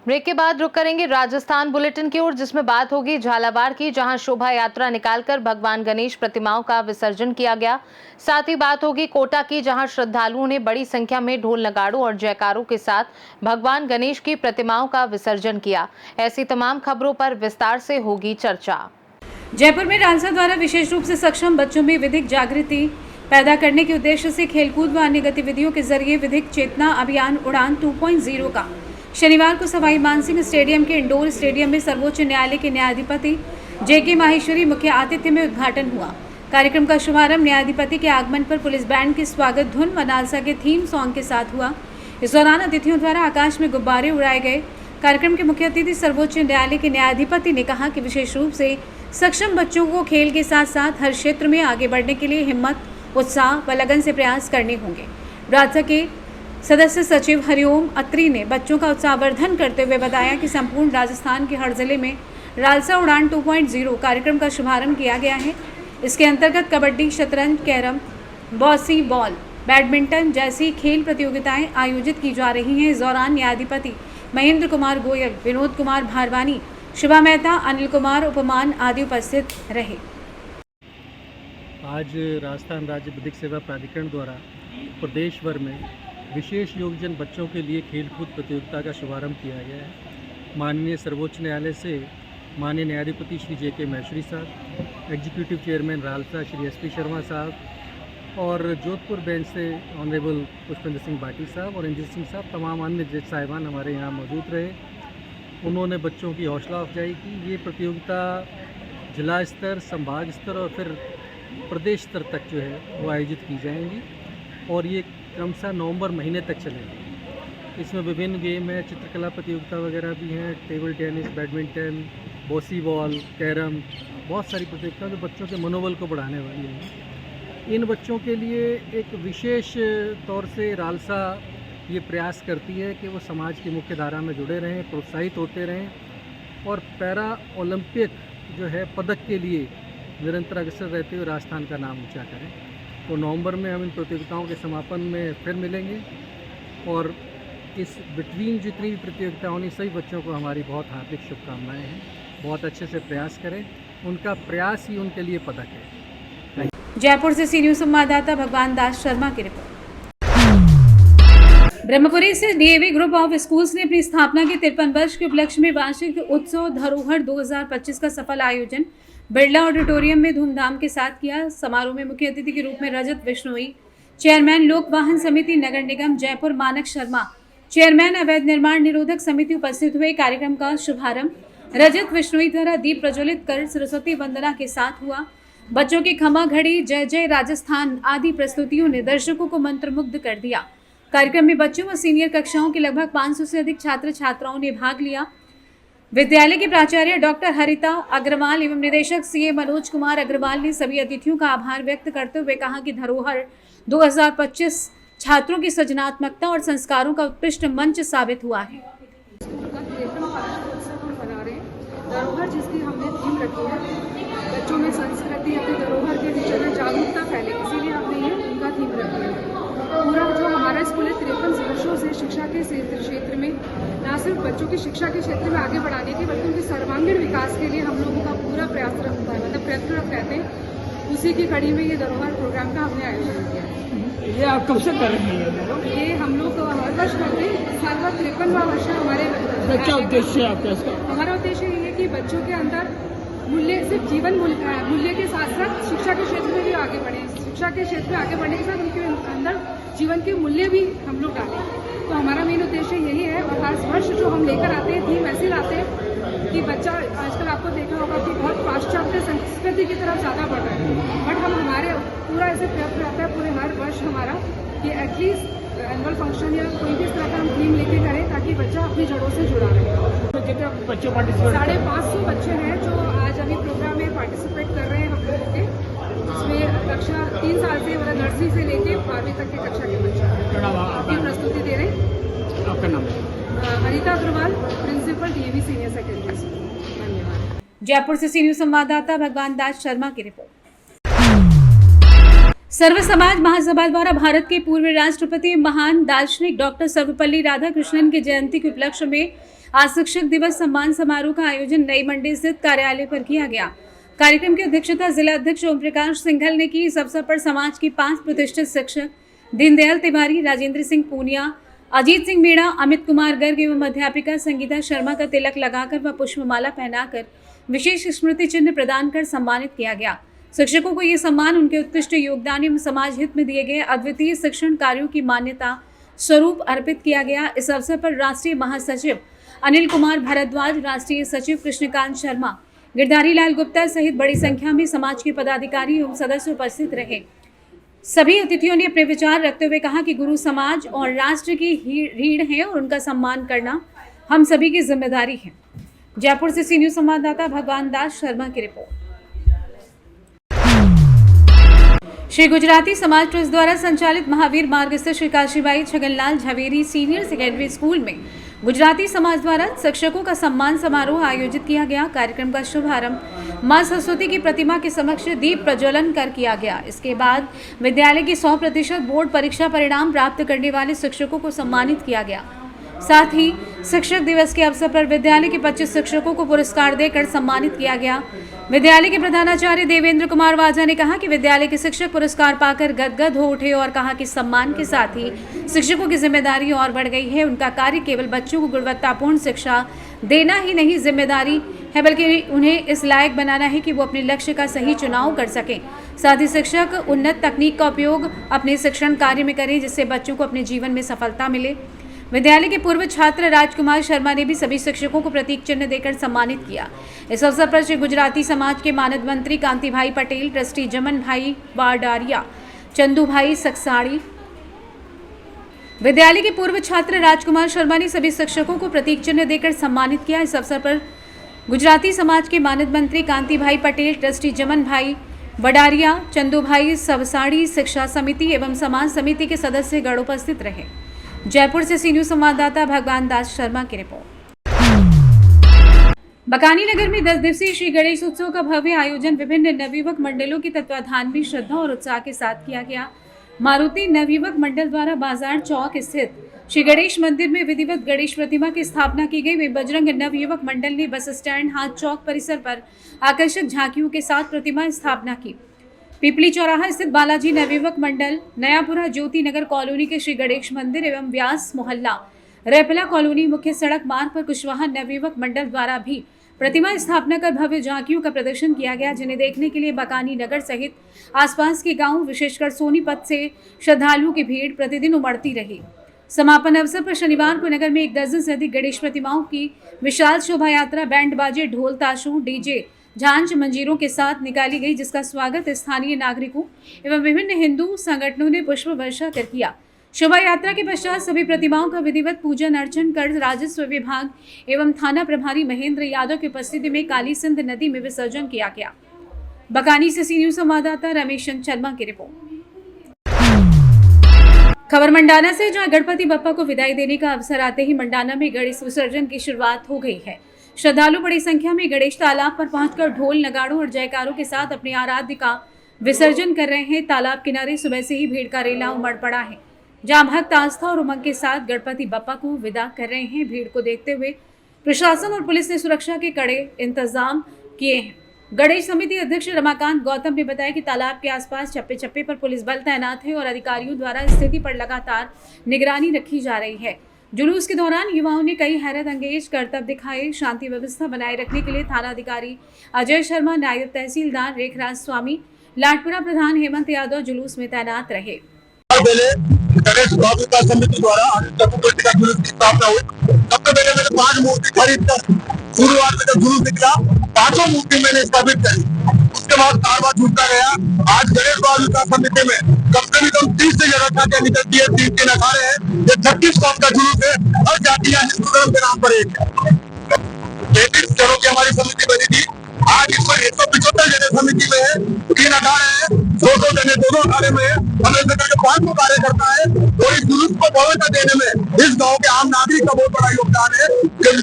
Break के बाद रुक करेंगे राजस्थान बुलेटिन की ओर, जिसमें बात होगी झालावाड़ की, जहां शोभा यात्रा निकालकर भगवान गणेश प्रतिमाओं का विसर्जन किया गया। साथ ही बात होगी कोटा की, जहां श्रद्धालुओं ने बड़ी संख्या में ढोल नगाड़ों और जयकारों के साथ भगवान गणेश की प्रतिमाओं का विसर्जन किया। ऐसी तमाम खबरों पर विस्तार से होगी चर्चा। जयपुर में रालसा द्वारा विशेष रूप से सक्षम बच्चों में विधिक जागृति पैदा करने के उद्देश्य से खेलकूद व अन्य गतिविधियों के जरिए विधिक चेतना अभियान उड़ान 2.0 का शनिवार को सवाई मानसिंह स्टेडियम के इंडोर स्टेडियम में सर्वोच्च न्यायालय के न्यायाधिपति JK माहेश्वरी मुख्य आतिथ्य में उद्घाटन हुआ। कार्यक्रम का शुभारंभ न्यायाधिपति के आगमन पर पुलिस बैंड की स्वागत धुन व नालसा के थीम सॉन्ग के साथ हुआ। इस दौरान अतिथियों द्वारा आकाश में गुब्बारे उड़ाए गए। कार्यक्रम के मुख्य अतिथि सर्वोच्च न्यायालय के न्यायाधिपति ने कहा कि विशेष रूप से सक्षम बच्चों को खेल के साथ साथ हर क्षेत्र में आगे बढ़ने के लिए हिम्मत, उत्साह व लगन से प्रयास करने होंगे। रालसा के सदस्य सचिव हरिओम अत्री ने बच्चों का उत्साहवर्धन करते हुए बताया कि संपूर्ण राजस्थान के हर जिले में रालसा उड़ान 2.0 कार्यक्रम का शुभारंभ किया गया है। इसके अंतर्गत कबड्डी, शतरंज, कैरम, बॉसी बॉल, बैडमिंटन जैसी खेल प्रतियोगिताएं आयोजित की जा रही हैं। इस दौरान न्यायाधिपति महेंद्र कुमार गोयल, विनोद कुमार भारवानी, शुभा मेहता, अनिल कुमार उपमान आदि उपस्थित रहे। आज राजस्थान राज्य विधिक सेवा प्राधिकरण द्वारा प्रदेश भर में विशेष योग्यजन बच्चों के लिए खेलकूद प्रतियोगिता का शुभारंभ किया गया है। माननीय सर्वोच्च न्यायालय से माननीय न्यायाधिपति श्री JK माहेश्वरी साहब, executive chairman RALSA Shri SP Sharma साहब और जोधपुर बेंच से ऑनरेबल पुष्पेंद्र सिंह बाटी साहब और इंद्र सिंह साहब, तमाम अन्य जज साहिबान हमारे यहाँ मौजूद रहे। उन्होंने बच्चों की हौसला अफजाई की। ये प्रतियोगिता जिला स्तर, संभाग स्तर और फिर प्रदेश स्तर तक जो है वो आयोजित की जाएंगी और ये क्रमशः नवंबर महीने तक चलेगी। इसमें विभिन्न गेम है, चित्रकला प्रतियोगिता वगैरह भी हैं, table tennis, badminton, bossy ball, carrom, बहुत सारी प्रतियोगिताएं जो बच्चों के मनोबल को बढ़ाने वाली हैं। इन बच्चों के लिए एक विशेष तौर से रालसा ये प्रयास करती है कि वो समाज की मुख्य धारा में जुड़े रहें, प्रोत्साहित होते रहें और पैरा ओलंपिक जो है पदक के लिए निरंतर अग्रसर रहते हुए राजस्थान का नाम ऊँचा करें। तो नवंबर में हम इन प्रतियोगिताओं के समापन में फिर मिलेंगे और इस बिटवीन जितनी भी प्रतियोगिता होनी, सभी बच्चों को हमारी बहुत हार्दिक शुभकामनाएं हैं। बहुत अच्छे से प्रयास करें, उनका प्रयास ही उनके लिए पदक है। जयपुर से सी न्यूज़ संवाददाता भगवान दास शर्मा की रिपोर्ट। ब्रह्मपुरी से DAV ग्रुप ऑफ स्कूल्स ने अपनी स्थापना के 53 वर्ष के उपलक्ष्य में वार्षिक उत्सव धरोहर 2025 का सफल आयोजन बिरला ऑडिटोरियम में धूमधाम के साथ किया। समारोह में मुख्य अतिथि के रूप में रजत बिश्नोई, चेयरमैन लोक वाहन समिति नगर निगम जयपुर मानक शर्मा, चेयरमैन अवैध निर्माण निरोधक समिति उपस्थित हुए। कार्यक्रम का शुभारंभ रजत बिश्नोई द्वारा दीप प्रज्वलित कर सरस्वती वंदना के साथ हुआ। बच्चों की खमा घड़ी, जय जय राजस्थान आदि प्रस्तुतियों ने दर्शकों को मंत्रमुग्ध कर दिया। कार्यक्रम में बच्चों व सीनियर कक्षाओं के लगभग 500 से अधिक छात्र छात्राओं ने भाग लिया। विद्यालय के प्राचार्य डॉक्टर हरिता अग्रवाल एवं निदेशक CA मनोज कुमार अग्रवाल ने सभी अतिथियों का आभार व्यक्त करते हुए कहा कि धरोहर 2025 छात्रों की सृजनात्मकता और संस्कारों का उत्कृष्ट मंच साबित हुआ है। धरोहर जिसकी हमने थीम रखी है, बच्चों में संस्कृति, अपनी धरोहर के विषय में जागरूकता फैले, इसीलिए हमने ये उनका थीम रखी है। पूरा जो हमारा स्कूल है 53 वर्षों से शिक्षा के क्षेत्र में न सिर्फ बच्चों की शिक्षा के क्षेत्र में आगे बढ़ाने के बल्कि उनके सर्वांगीण विकास के लिए हम लोगों का पूरा प्रयास रहता है, मतलब प्रयत्नरत रहते हैं। उसी की कड़ी में ये धरोहर प्रोग्राम का हमने आयोजन किया। ये आप कब से कर रहे हैं? ये हम लोग हर वर्ष करते हैं। इस साल का 53वां वर्ष है हमारे। क्या उद्देश्य है आपका इसका? हमारा उद्देश्य ये है कि बच्चों के अंदर मूल्य, सिर्फ जीवन मूल्य के साथ साथ शिक्षा के क्षेत्र में भी आगे बढ़े। शिक्षा के क्षेत्र में आगे बढ़ने के साथ उनके अंदर जीवन के मूल्य भी हम लोग डालें। तो हमारा मेन उद्देश्य यही है। और हर वर्ष जो हम लेकर आते हैं थीम ऐसे लाते हैं कि बच्चा, आजकल आपको देखा होगा कि बहुत पाश्चात्य संस्कृति की तरफ ज़्यादा बढ़ रहा है, बट हम हमारे पूरा ऐसे प्रयत्न रहता है पूरे हर वर्ष हमारा कि एटलीस्ट एनुअल फंक्शन या कोई भी इस तरह का हम थीम लेके करें ताकि बच्चा अपनी जड़ों से जुड़ा रहे। कितने बच्चे पार्टिसिपेट? 550 बच्चे हैं जो आज अभी प्रोग्राम में पार्टिसिपेट कर रहे हैं हम लोगों के, जिसमें कक्षा 3 साल से, मतलब नर्सरी से लेके 12वीं तक के कक्षा के बच्चे अपनी प्रस्तुति दे रहे हैं। आपका नाम? Harita Agarwal, principal DAV senior secondary school. धन्यवाद। जयपुर से सी न्यूज संवाददाता भगवान दास शर्मा की रिपोर्ट। सर्व समाज महासभा द्वारा भारत के पूर्व राष्ट्रपति महान दार्शनिक डॉक्टर सर्वपल्ली राधाकृष्णन की जयंती के उपलक्ष्य में आज शिक्षक दिवस सम्मान समारोह का आयोजन नई मंडी स्थित कार्यालय पर किया गया। कार्यक्रम की अध्यक्षता जिला अध्यक्ष ओम प्रकाश सिंघल ने की। इस अवसर पर समाज के 5 प्रतिष्ठित शिक्षक दीनदयाल तिवारी, राजेंद्र सिंह पूनिया, अजीत सिंह मीणा, अमित कुमार गर्ग एवं अध्यापिका संगीता शर्मा का तिलक लगाकर व पुष्पमाला पहनाकर विशेष स्मृति चिन्ह प्रदान कर सम्मानित किया गया। शिक्षकों को ये सम्मान उनके उत्कृष्ट योगदान एवं समाज हित में दिए गए अद्वितीय शिक्षण कार्यों की मान्यता स्वरूप अर्पित किया गया। इस अवसर पर राष्ट्रीय महासचिव अनिल कुमार भारद्वाज, राष्ट्रीय सचिव कृष्णकांत शर्मा, गिरधारी लाल गुप्ता सहित बड़ी संख्या में समाज के पदाधिकारी एवं सदस्य उपस्थित रहे। सभी अतिथियों ने अपने विचार रखते हुए कहा कि गुरु समाज और राष्ट्र की रीढ़ है और उनका सम्मान करना हम सभी की जिम्मेदारी है। जयपुर से सी न्यूज संवाददाता भगवान दास शर्मा की रिपोर्ट। श्री गुजराती समाज ट्रस्ट द्वारा संचालित महावीर मार्ग स्थित Shri Kashibai Chhaganlal Jhaveri senior secondary school में गुजराती समाज द्वारा शिक्षकों का सम्मान समारोह आयोजित किया गया। कार्यक्रम का शुभारंभ मां सरस्वती की प्रतिमा के समक्ष दीप प्रज्वलन कर किया गया। इसके बाद विद्यालय के 100% बोर्ड परीक्षा परिणाम प्राप्त करने वाले शिक्षकों को सम्मानित किया गया। साथ ही शिक्षक दिवस के अवसर पर विद्यालय के 25 शिक्षकों को पुरस्कार देकर सम्मानित किया गया। विद्यालय के प्रधानाचार्य देवेंद्र कुमार वाजा ने कहा कि विद्यालय के शिक्षक पुरस्कार पाकर गदगद हो उठे और कहा कि सम्मान के साथ ही शिक्षकों की जिम्मेदारी और बढ़ गई है। उनका कार्य केवल बच्चों को गुणवत्तापूर्ण शिक्षा देना ही नहीं जिम्मेदारी है, बल्कि उन्हें इस लायक बनाना है कि वो अपने लक्ष्य का सही चुनाव कर सकें। साथ ही शिक्षक उन्नत तकनीक का उपयोग अपने शिक्षण कार्य में करें, जिससे बच्चों को अपने जीवन में सफलता मिले। विद्यालय के पूर्व छात्र राजकुमार शर्मा ने भी सभी शिक्षकों को प्रतीक चिन्ह देकर सम्मानित किया। इस अवसर पर श्री गुजराती समाज के मानद मंत्री कांति भाई पटेल, ट्रस्टी जमन भाई वाडारिया, चंदू भाई सकसाड़ी, विद्यालय के पूर्व छात्र राजकुमार शर्मा ने सभी शिक्षकों को प्रतीक चिन्ह देकर सम्मानित किया। इस अवसर पर गुजराती समाज के मानद मंत्री कांति भाई पटेल, ट्रस्टी जमन भाई वडारिया, चंदू भाई सवसाड़ी, शिक्षा समिति एवं समाज समिति के सदस्य गण उपस्थित रहे। जयपुर से सी न्यूज संवाददाता भगवान दास शर्मा की रिपोर्ट। बकानी नगर में 10 दिवसीय श्री गणेश उत्सव का भव्य आयोजन विभिन्न नवयुवक मंडलों के तत्वाधान में श्रद्धा और उत्साह के साथ किया गया। मारुति नवयुवक मंडल द्वारा बाजार चौक स्थित श्री गणेश मंदिर में विधिवत गणेश प्रतिमा की स्थापना की गई। वहीं बजरंग नवयुवक मंडल ने बस स्टैंड हाथ चौक परिसर पर आकर्षक झांकियों के साथ प्रतिमा स्थापना की। पिपली चौराहा स्थित बालाजी नवयुवक मंडल, नयापुरा ज्योति नगर कॉलोनी के श्री गणेश मंदिर एवं व्यास मोहल्ला रेपला कॉलोनी मुख्य सड़क मार्ग पर कुशवाहा नवयुवक मंडल द्वारा भी प्रतिमा स्थापना कर भव्य झांकियों का प्रदर्शन किया गया, जिन्हें देखने के लिए बकानी नगर सहित आसपास के गांव, विशेषकर सोनीपत से श्रद्धालुओं की भीड़ प्रतिदिन उमड़ती रही। समापन अवसर पर शनिवार को नगर में 1 दर्जन से अधिक गणेश प्रतिमाओं की विशाल शोभा यात्रा बैंड बाजे, ढोल ताशों, डीजे, झांझ मंजीरों के साथ निकाली गई, जिसका स्वागत स्थानीय नागरिकों एवं विभिन्न हिंदू संगठनों ने पुष्प वर्षा कर किया। शोभा यात्रा के पश्चात सभी प्रतिमाओं का विधिवत पूजन अर्चन कर राजस्व विभाग एवं थाना प्रभारी महेंद्र यादव की उपस्थिति में काली सिंध नदी में विसर्जन किया गया। बकानी से सी न्यूज संवाददाता रमेश शर्मा की रिपोर्ट। खबर मंडाना से, जहां गणपति बप्पा को विदाई देने का अवसर आते ही मंडाना में गणेश विसर्जन की शुरुआत हो गई है। श्रद्धालु बड़ी संख्या में गणेश तालाब पर पहुंचकर ढोल, नगाड़ों और जयकारों के साथ अपने आराध्य का विसर्जन कर रहे हैं। तालाब किनारे सुबह से ही भीड़ का रेला उमड़ पड़ा है, जहां भक्त आस्था और उमंग के साथ गणपति बप्पा को विदा कर रहे हैं। भीड़ को देखते हुए प्रशासन और पुलिस ने सुरक्षा के कड़े इंतजाम किए हैं। गणेश समिति अध्यक्ष रमाकांत गौतम ने बताया कि तालाब के आसपास चप्पे चप्पे पर पुलिस बल तैनात है और अधिकारियों द्वारा स्थिति पर लगातार निगरानी रखी जा रही है। जुलूस के दौरान युवाओं ने कई हैरत अंगेज करतब दिखाए। शांति व्यवस्था बनाए रखने के लिए थानाधिकारी अजय शर्मा, नायब तहसीलदार रेखराज स्वामी, लाटपुरा प्रधान हेमंत यादव जुलूस में तैनात रहे। गणेश विकास समिति द्वारा का जुलूस की स्थापना हुई। सबसे पहले मैंने 5 मूर्ति खरीद कर शुरुआत में जब जुलूस निकला 5 मूर्ति मैंने स्थापित करी। उसके बाद कारवा छूटता गया। आज गणेश विकास समिति में कम से कम 30 से ज्यादा जातियां निकलती है, 3 अखाड़े हैं। ये 36 कौम का जुलूस है। हर जातियां हिंदू धर्म के नाम पर एक है। 33 जनों की हमारी समिति बनी थी। आज इस पर 175 जने समिति में है, 3 अखाड़े हैं, 200 जने 2 अखाड़े में है। हमें करके 500 कार्यकर्ता है। और इस जुलूस को भव्यता देने में इस गांव के आम नागरिक का बहुत बड़ा योगदान है।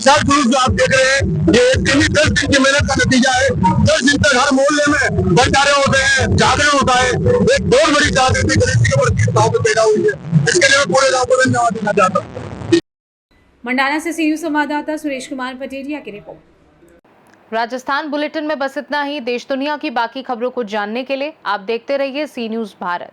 विशाल जुलूस जो आप देख रहे हैं, ये 10 दिन की मेहनत का नतीजा है। 10 दिन तक हर मोहल्ले में भंडारे होते हैं, जागरण होता है। एक बहुत बड़ी जागृति गणेश की मूर्ति गाँव में पैदा हुई है। इसके लिए मैं पूरे गाँव को धन्यवाद देना चाहता हूँ। मंडाना से सीयू संवाददाता सुरेश कुमार पटेरिया की रिपोर्ट। राजस्थान बुलेटिन में बस इतना ही। देश दुनिया की बाकी खबरों को जानने के लिए आप देखते रहिए सी न्यूज़ भारत।